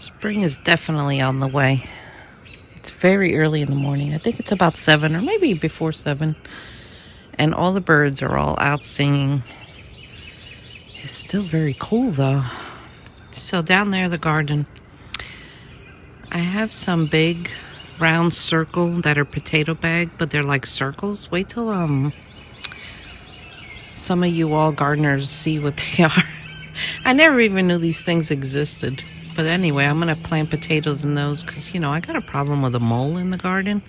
Spring is definitely on the way. It's very early in the morning. I think it's about 7 or maybe before 7. And all the birds are all out singing. It's still very cool though. So down there, the garden, I have some big round circle that are potato bag, but they're like circles. Wait till some of you all gardeners see what they are. I never even knew these things existed. But anyway, I'm going to plant potatoes in those because, I got a problem with a mole in the garden.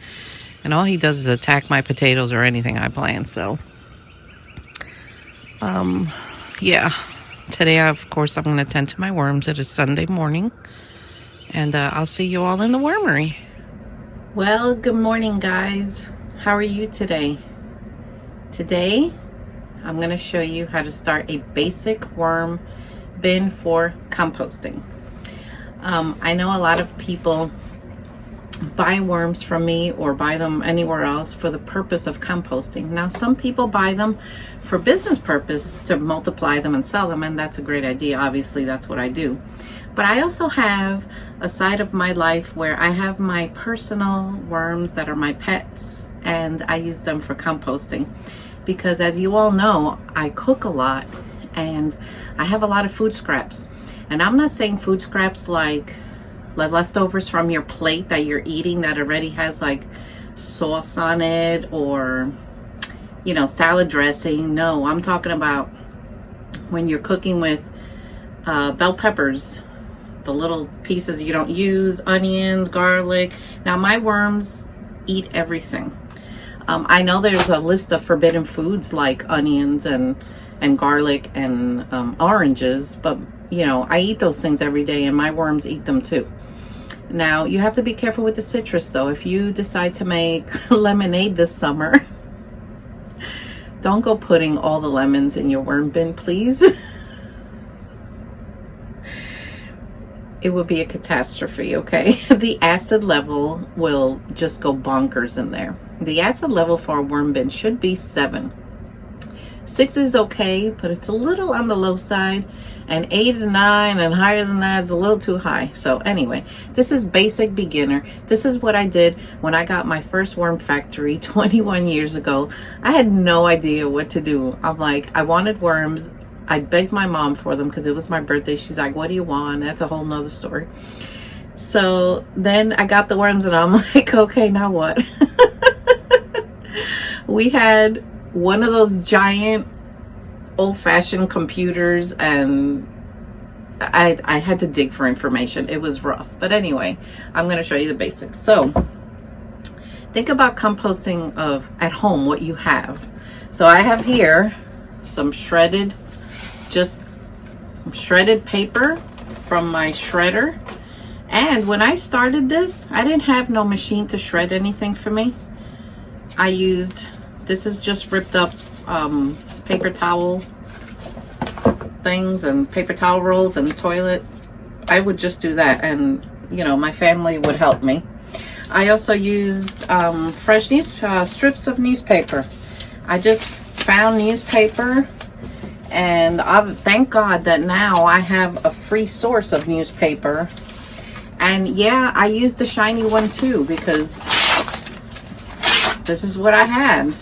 And all he does is attack my potatoes or anything I plant. So, yeah. Today, of course, I'm going to tend to my worms. It is Sunday morning. And I'll see you all in the wormery. Well, good morning, guys. How are you today? Today, I'm going to show you how to start a basic worm bin for composting. I know a lot of people buy worms from me or buy them anywhere else for the purpose of composting. Now, some people buy them for business purpose to multiply them and sell them, and that's a great idea. Obviously, that's what I do. But I also have a side of my life where I have my personal worms that are my pets, and I use them for composting. Because as you all know, I cook a lot and I have a lot of food scraps. And I'm not saying food scraps like leftovers from your plate that you're eating that already has like sauce on it or, salad dressing. No, I'm talking about when you're cooking with bell peppers, the little pieces you don't use, onions, garlic. Now, my worms eat everything. I know there's a list of forbidden foods like onions and garlic and oranges, but I eat those things every day and my worms eat them too. Now, you have to be careful with the citrus though. If you decide to make lemonade this summer, don't go putting all the lemons in your worm bin, please. It would be a catastrophe, okay? The acid level will just go bonkers in there. The acid level for a worm bin should be 7. 6 is okay, but it's a little on the low side, and 8 and 9 and higher than that is a little too high. So anyway, this is basic beginner. This is what I did when I got my first worm factory 21 years ago. I had no idea what to do. I'm like, I wanted worms. I begged my mom for them because it was my birthday. She's like, what do you want? That's a whole nother story. So then I got the worms and I'm like, okay, now what? We had one of those giant old-fashioned computers and I had to dig for information. It was rough. But anyway, I'm going to show you the basics. So think about composting at home, what you have. So I have here some shredded paper from my shredder. And when I started this, I didn't have no machine to shred anything for me. I used, this is just ripped up paper towel things and paper towel rolls and toilet. I would just do that and, my family would help me. I also used fresh strips of newspaper. I just found newspaper. And thank God that now I have a free source of newspaper. And yeah, I used the shiny one too because this is what I had,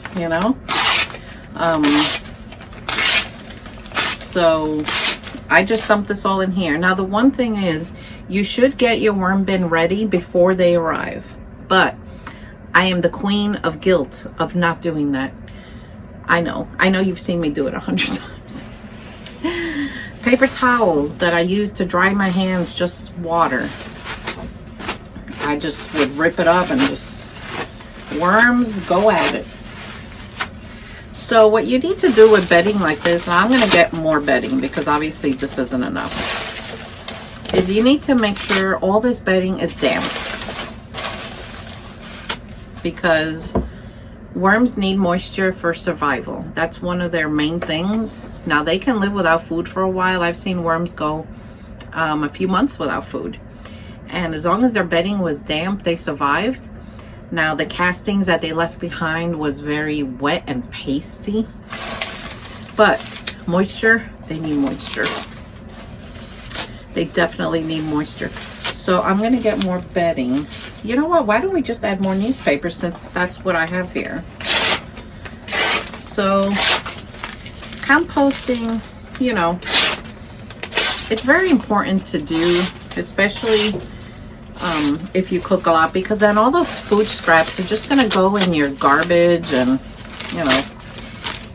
So I just dumped this all in here. Now the one thing is, you should get your worm bin ready before they arrive. But I am the queen of guilt of not doing that. I know you've seen me do it 100 times. Paper towels that I use to dry my hands, just water. I just would rip it up and just worms go at it. So what you need to do with bedding like this, and I'm going to get more bedding because obviously this isn't enough, is you need to make sure all this bedding is damp. Because worms need moisture for survival. That's one of their main things. Now, they can live without food for a while. I've seen worms go a few months without food. And as long as their bedding was damp, they survived. Now, the castings that they left behind was very wet and pasty. But moisture, they need moisture. They definitely need moisture. So I'm gonna get more bedding. You know what? Why don't we just add more newspaper, since that's what I have here? So composting, you know, it's very important to do, especially if you cook a lot, because then all those food scraps are just gonna go in your garbage. And you know,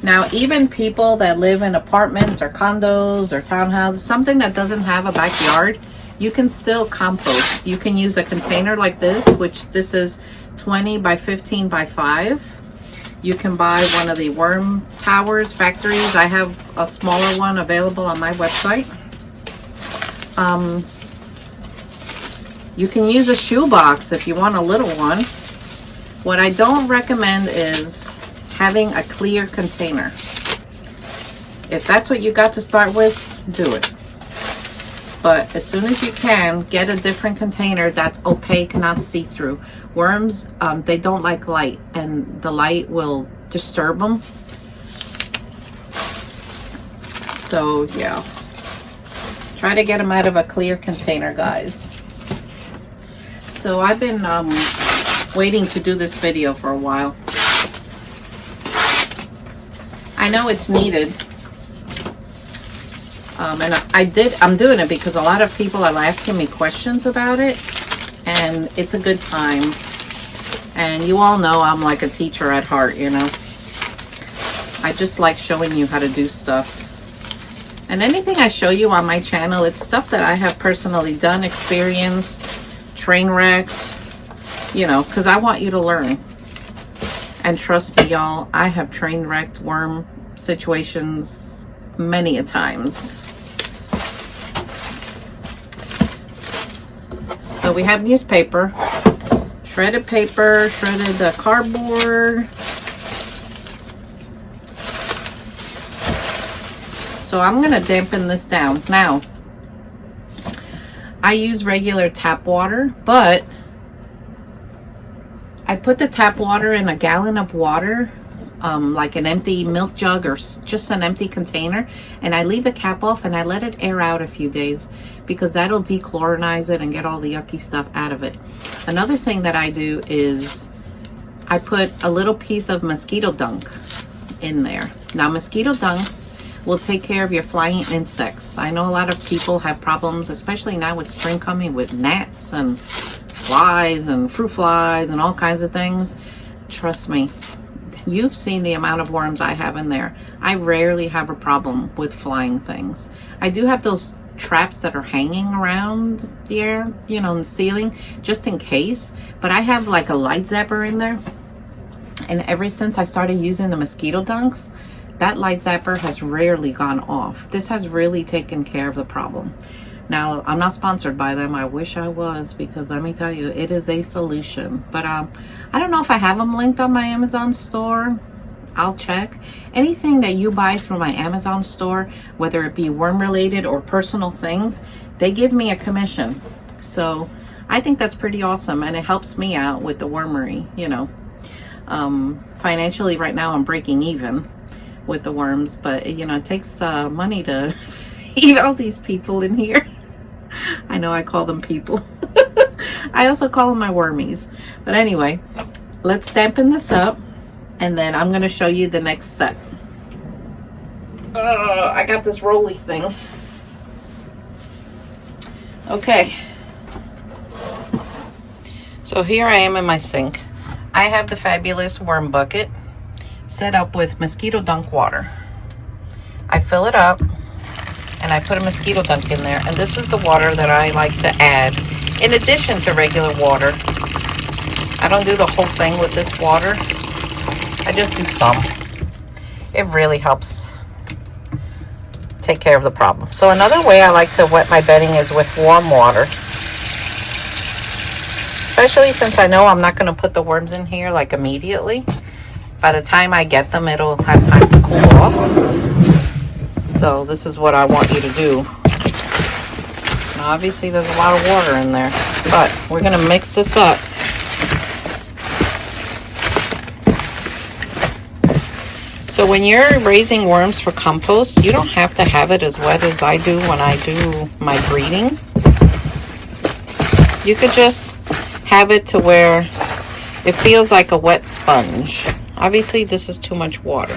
now even people that live in apartments or condos or townhouses, something that doesn't have a backyard, you can still compost. You can use a container like this, which this is 20 by 15 by 5. You can buy one of the worm towers factories. I have a smaller one available on my website. You can use a shoebox if you want a little one. What I don't recommend is having a clear container. If that's what you got to start with, do it. But as soon as you can, get a different container that's opaque, not see-through. Worms, they don't like light, and the light will disturb them. So yeah, try to get them out of a clear container, guys. So I've been waiting to do this video for a while. I know it's needed. And I'm doing it because a lot of people are asking me questions about it, and it's a good time. And you all know I'm like a teacher at heart, you know. I just like showing you how to do stuff. And anything I show you on my channel, it's stuff that I have personally done, experienced, train wrecked, you know, because I want you to learn. And trust me, y'all, I have train wrecked worm situations many a times. So we have newspaper, shredded paper, shredded cardboard. So I'm gonna dampen this down. Now, I use regular tap water, but I put the tap water in a gallon of water, like an empty milk jug or just an empty container, and I leave the cap off and I let it air out a few days, because that'll dechlorinize it and get all the yucky stuff out of it. Another thing that I do is I put a little piece of mosquito dung in there. Now, mosquito dunks will take care of your flying insects. I know a lot of people have problems, especially now with spring coming, with gnats and flies and fruit flies and all kinds of things. Trust me, you've seen the amount of worms I have in there. I rarely have a problem with flying things. I do have those traps that are hanging around the air, you know, in the ceiling, just in case. But I have like a light zapper in there. And ever since I started using the mosquito dunks, that light zapper has rarely gone off. This has really taken care of the problem. Now, I'm not sponsored by them. I wish I was, because let me tell you, it is a solution. But I don't know if I have them linked on my Amazon store. I'll check. Anything that you buy through my Amazon store, whether it be worm related or personal things, they give me a commission. So I think that's pretty awesome, and it helps me out with the wormery, you know. Financially right now I'm breaking even with the worms, but you know, it takes money to feed all these people in here. I know I call them people. I also call them my wormies. But anyway, let's dampen this up, and then I'm going to show you the next step. I got this rolly thing. Okay. So here I am in my sink. I have the fabulous worm bucket set up with mosquito dunk water. I fill it up and I put a mosquito dunk in there, and this is the water that I like to add in addition to regular water. I don't do the whole thing with this water. I just do some. It really helps take care of the problem. So another way I like to wet my bedding is with warm water. Especially since I know I'm not going to put the worms in here like immediately. By the time I get them, it'll have time to cool off. So this is what I want you to do. Now obviously there's a lot of water in there, but we're going to mix this up. So when you're raising worms for compost, you don't have to have it as wet as I do when I do my breeding. You could just have it to where it feels like a wet sponge. Obviously, this is too much water,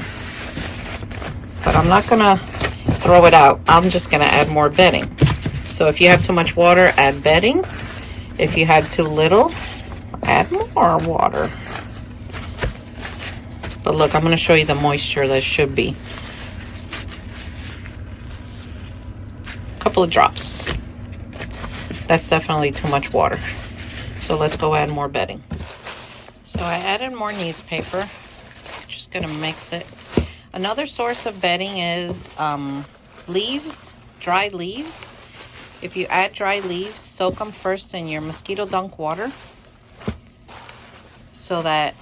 but I'm not gonna throw it out. I'm just gonna add more bedding. So if you have too much water, add bedding. If you have too little, add more water. But look, I'm gonna show you the moisture that should be. A couple of drops. That's definitely too much water. So let's go add more bedding. So I added more newspaper. Just gonna mix it. Another source of bedding is leaves, dried leaves. If you add dry leaves, soak them first in your mosquito dunk water so that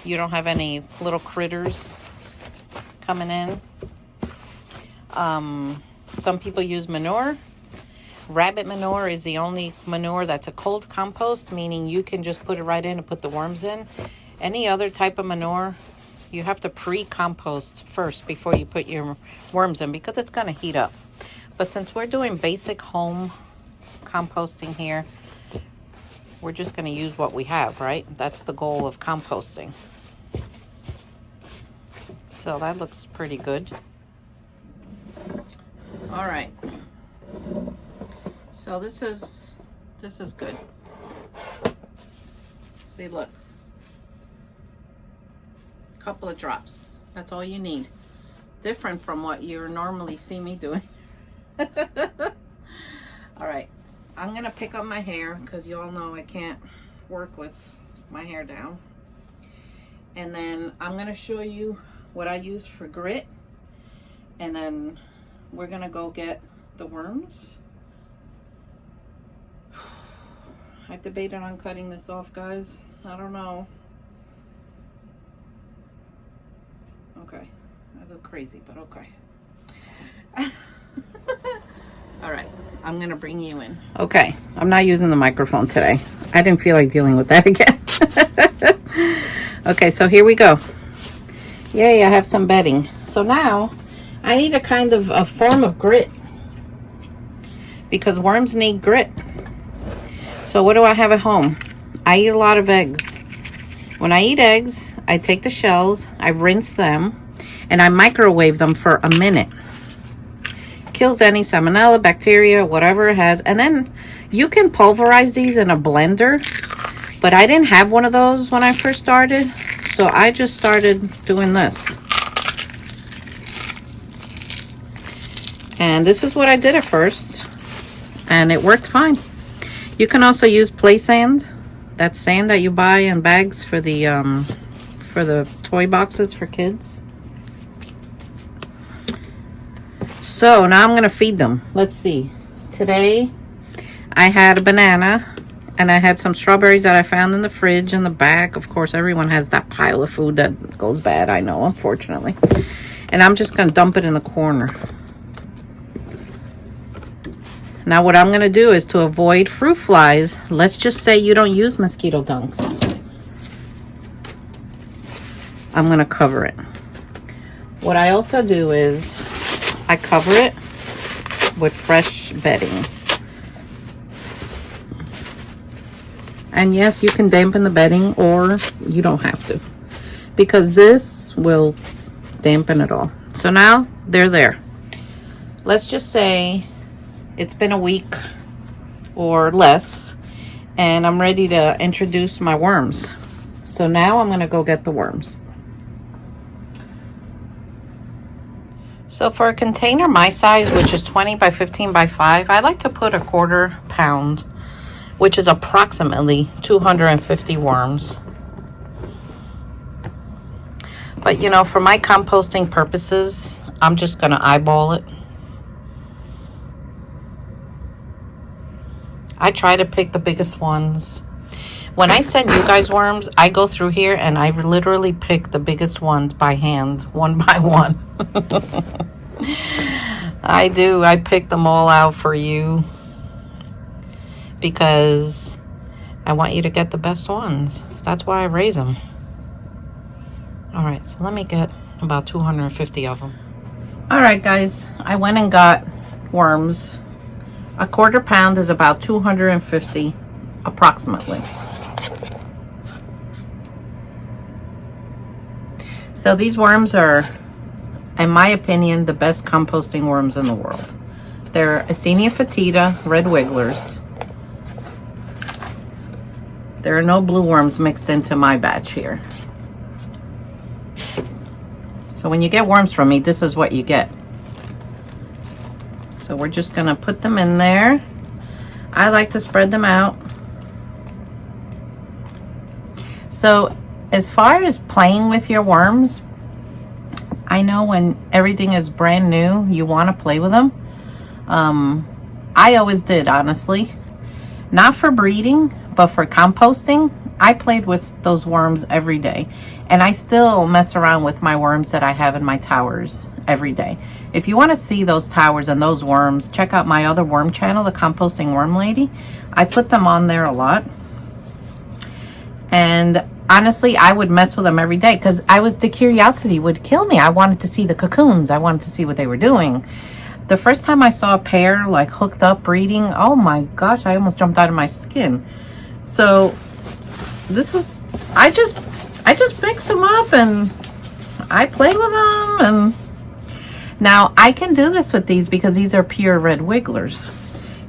you don't have any little critters coming in. Some people use manure. Rabbit manure is the only manure that's a cold compost, meaning you can just put it right in and put the worms in. Any other type of manure, you have to pre-compost first before you put your worms in because it's going to heat up. But since we're doing basic home composting here, we're just going to use what we have, right? That's the goal of composting. So that looks pretty good. All right. So this is good. See, look. A couple of drops. That's all you need. Different from what you normally see me doing. All right. I'm going to pick up my hair because you all know I can't work with my hair down. And then I'm going to show you what I use for grit. And then we're going to go get the worms. I've debated on cutting this off, guys. I don't know. Okay. I look crazy, but okay. All right. I'm going to bring you in. Okay. I'm not using the microphone today. I didn't feel like dealing with that again. Okay, so here we go. Yay, I have some bedding. So now I need a kind of a form of grit because worms need grit. So what do I have at home? I eat a lot of eggs. When I eat eggs, I take the shells, I rinse them, and I microwave them for a minute. Kills any salmonella, bacteria, whatever it has. And then you can pulverize these in a blender, but I didn't have one of those when I first started, so I just started doing this. And this is what I did at first, and it worked fine. You can also use play sand. That's sand that you buy in bags for the toy boxes for kids. So now I'm going to feed them. Let's see. Today I had a banana and I had some strawberries that I found in the fridge in the back. Of course, everyone has that pile of food that goes bad, I know, unfortunately. And I'm just going to dump it in the corner. Now what I'm going to do is to avoid fruit flies. Let's just say you don't use mosquito dunks. I'm going to cover it. What I also do is I cover it with fresh bedding. And yes, you can dampen the bedding or you don't have to, because this will dampen it all. So now they're there. Let's just say it's been a week or less and I'm ready to introduce my worms. So now I'm going to go get the worms. So for a container my size, which is 20 by 15 by 5, I like to put 1/4 pound, which is approximately 250 worms. But you know, for my composting purposes, I'm just going to eyeball it. I try to pick the biggest ones. When I send you guys worms, I go through here and I literally pick the biggest ones by hand, one by one. I do. I pick them all out for you because I want you to get the best ones. That's why I raise them. All right, so let me get about 250 of them. All right, guys, I went and got worms. 1/4 pound is about 250. approximately. So these worms are, in my opinion, the best composting worms in the world. They're Eisenia fetida red wigglers. There are no blue worms mixed into my batch here. So when you get worms from me, this is what you get. So we're just gonna put them in there. I like to spread them out. So as far as playing with your worms, I know when everything is brand new, you want to play with them. I always did, honestly. Not for breeding, but for composting. I played with those worms every day. And I still mess around with my worms that I have in my towers every day. If you want to see those towers and those worms, check out my other worm channel, the Composting Worm Lady. I put them on there a lot. And honestly, I would mess with them every day because the curiosity would kill me. I wanted to see the cocoons. I wanted to see what they were doing. The first time I saw a pair like hooked up breeding, oh my gosh, I almost jumped out of my skin. So this is, I just mix them up and I play with them. And now I can do this with these because these are pure red wigglers.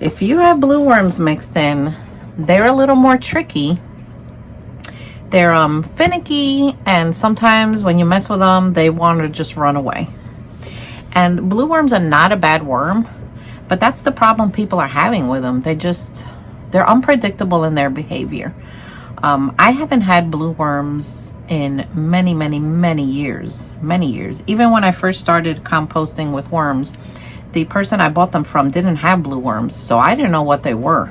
If you have blue worms mixed in, they're a little more tricky. They're finicky, and sometimes when you mess with them, they want to just run away. And blue worms are not a bad worm, but that's the problem people are having with them. They're unpredictable in their behavior. I haven't had blue worms in many years. Even when I first started composting with worms, the person I bought them from didn't have blue worms, so I didn't know what they were.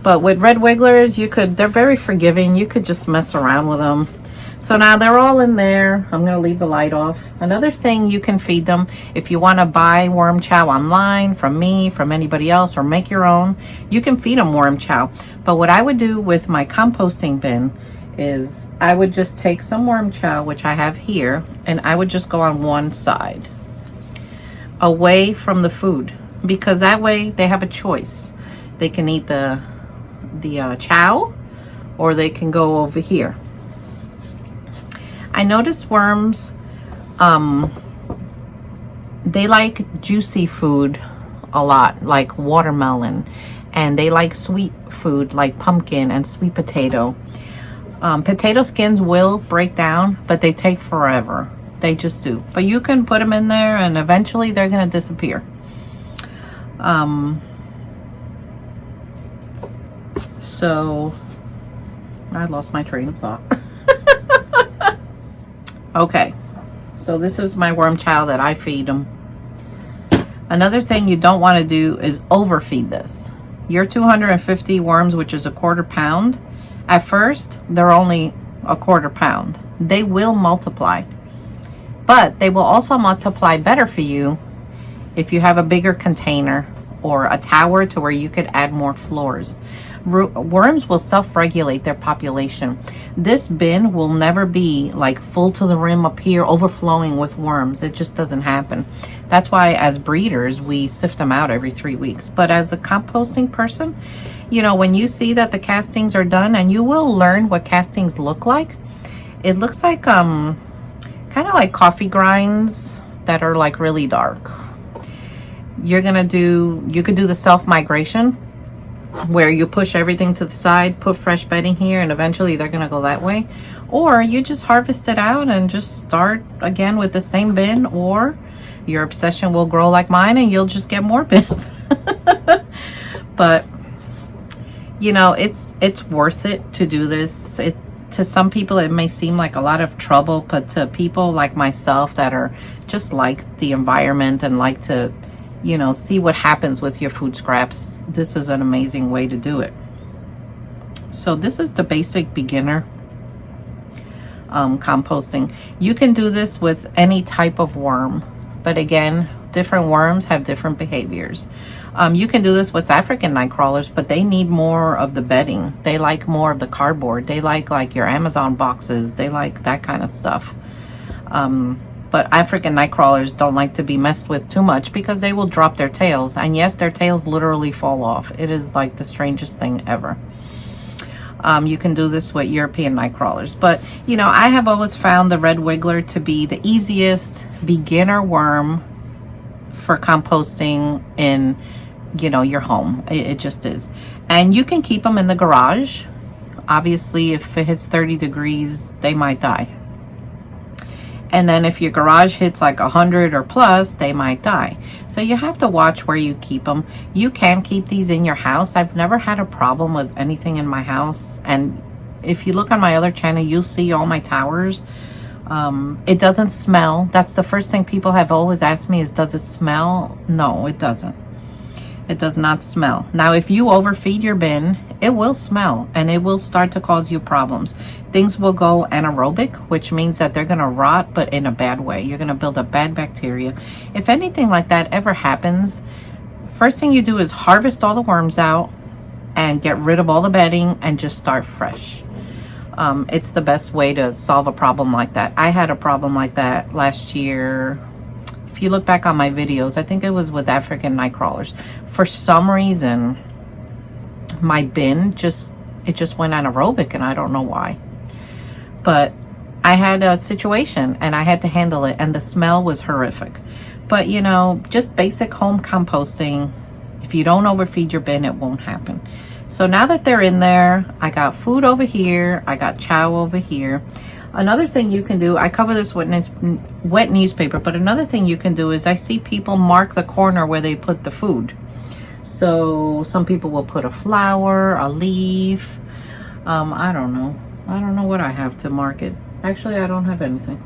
But with red wigglers, they're very forgiving. You could just mess around with them. So now they're all in there. I'm going to leave the light off. Another thing, you can feed them. If you want to buy worm chow online from me, from anybody else, or make your own, you can feed them worm chow. But what I would do with my composting bin is I would just take some worm chow, which I have here, and I would just go on one side, away from the food, because that way they have a choice. They can eat the chow, or they can go over here. I noticed worms, they like juicy food a lot, like watermelon, and they like sweet food like pumpkin and sweet potato. Potato skins will break down, but they take forever. They just do. But you can put them in there and eventually they're going to disappear. So I lost my train of thought. Okay, so this is my worm chow that I feed them. Another thing you don't want to do is overfeed this. Your 250 worms, which is a quarter pound, at first they're only a quarter pound. They will multiply, but they will also multiply better for you if you have a bigger container or a tower to where you could add more floors. Worms will self-regulate their population. This bin will never be like full to the rim up here, overflowing with worms. It just doesn't happen. That's why as breeders, we sift them out every 3 weeks. But as a composting person, you know, when you see that the castings are done, and you will learn what castings look like. It looks like kind of like coffee grinds that are like really dark. You could do the self-migration, where you push everything to the side, put fresh bedding here, and eventually they're going to go that way. Or you just harvest it out and just start again with the same bin, or your obsession will grow like mine and you'll just get more bins. But you know, it's worth it to do this. To some people it may seem like a lot of trouble, but to people like myself that are just like the environment and like to, you know, see what happens with your food scraps, this is an amazing way to do it. So this is the basic beginner composting. You can do this with any type of worm, but again, different worms have different behaviors. You can do this with African night crawlers, but they need more of the bedding. They like more of the cardboard. They like your Amazon boxes. They like that kind of stuff. But African night crawlers don't like to be messed with too much because they will drop their tails. And yes, their tails literally fall off. It is like the strangest thing ever. You can do this with European night crawlers. But, you know, I have always found the red wiggler to be the easiest beginner worm for composting in, you know, your home. It just is. And you can keep them in the garage. Obviously, if it hits 30 degrees, they might die. And then if your garage hits like 100 or plus, they might die. So you have to watch where you keep them. You can keep these in your house. I've never had a problem with anything in my house. And if you look on my other channel, you'll see all my towers. It doesn't smell. That's the first thing people have always asked me is, does it smell? No, it doesn't. It does not smell. Now, if you overfeed your bin, it will smell and it will start to cause you problems. Things will go anaerobic, which means that they're going to rot, but in a bad way. You're going to build up bad bacteria. If anything like that ever happens, first thing you do is harvest all the worms out and get rid of all the bedding and just start fresh. It's the best way to solve a problem like that. I had a problem like that last year. If you look back on my videos, I think it was with African night crawlers. For some reason, my bin just went anaerobic, and I don't know why. But I had a situation and I had to handle it, and the smell was horrific. But you know, just basic home composting, if you don't overfeed your bin, it won't happen. So now that they're in there, I got food over here, I got chow over here. Another thing you can do, I cover this with wet newspaper, but another thing you can do is I see people mark the corner where they put the food. So some people will put a flower, a leaf. I don't know. I don't know what I have to mark it. Actually, I don't have anything.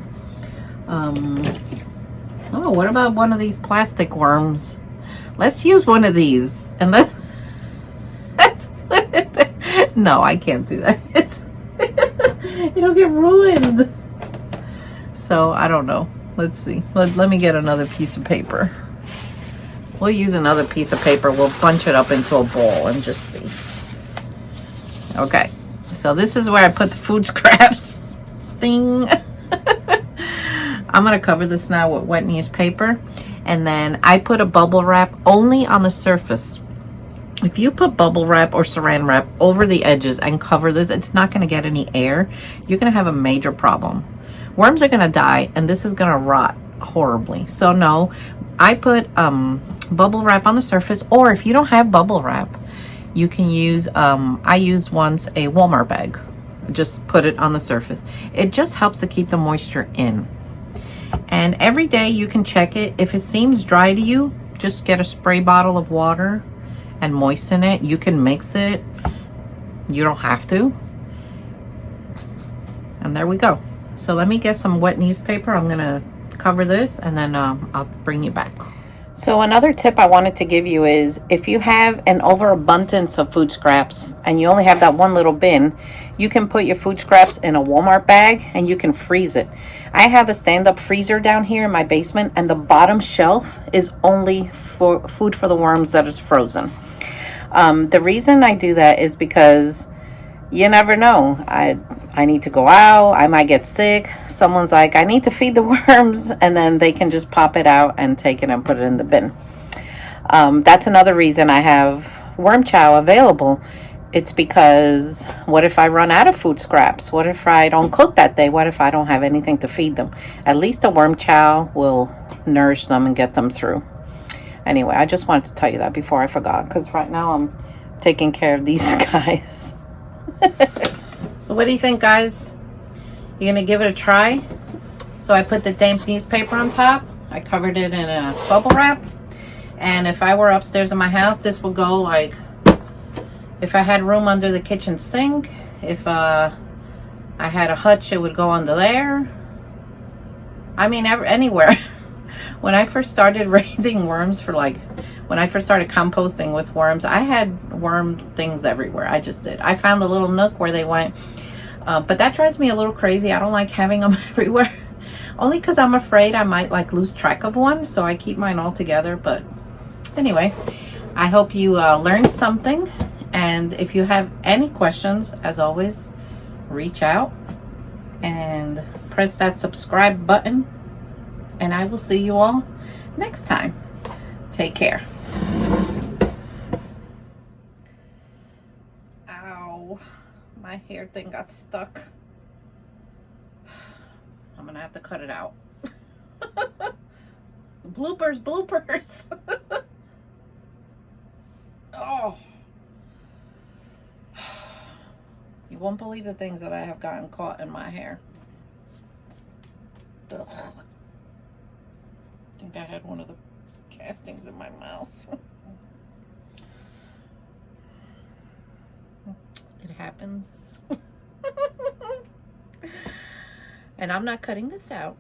Oh, what about one of these plastic worms? Let's use one of these. And let's put it there. No, I can't do that. It'll get ruined. So I don't know. Let's see. Let me get another piece of paper. We'll use another piece of paper. We'll bunch it up into a ball and just see. Okay. So this is where I put the food scraps. Thing. I'm going to cover this now with wet newspaper. And then I put a bubble wrap only on the surface. If you put bubble wrap or saran wrap over the edges and cover this, it's not going to get any air. You're going to have a major problem. Worms are going to die, and this is going to rot horribly. So no, I put bubble wrap on the surface, or if you don't have bubble wrap, you can use, I used once a Walmart bag. Just put it on the surface. It just helps to keep the moisture in. And every day you can check it. If it seems dry to you, just get a spray bottle of water and moisten it. You can mix it. You don't have to. And there we go. So let me get some wet newspaper. I'm gonna cover this and then I'll bring you back. So another tip I wanted to give you is if you have an overabundance of food scraps and you only have that one little bin, you can put your food scraps in a Walmart bag and you can freeze it. I have a stand-up freezer down here in my basement, and the bottom shelf is only for food for the worms that is frozen. The reason I do that is because you never know. I need to go out. I might get sick. Someone's like, I need to feed the worms, and then they can just pop it out and take it and put it in the bin. That's another reason I have worm chow available. It's because what if I run out of food scraps? What if I don't cook that day? What if I don't have anything to feed them? At least a worm chow will nourish them and get them through. Anyway, I just wanted to tell you that before I forgot, because right now I'm taking care of these guys. So what do you think, guys? You're gonna give it a try? So I put the damp newspaper on top. I covered it in a bubble wrap. And if I were upstairs in my house, this would go like, if I had room under the kitchen sink, if I had a hutch, it would go under there. I mean, anywhere. When I first started raising worms when I first started composting with worms, I had worm things everywhere. I just did. I found the little nook where they went. But that drives me a little crazy. I don't like having them everywhere. Only because I'm afraid I might lose track of one. So I keep mine all together. But anyway, I hope you learned something. And if you have any questions, as always, reach out and press that subscribe button and I will see you all next time. Take care. Ow, my hair thing got stuck. I'm gonna have to cut it out. Bloopers, bloopers. Oh. You won't believe the things that I have gotten caught in my hair. Ugh. I think I had one of the castings in my mouth. It happens. And I'm not cutting this out.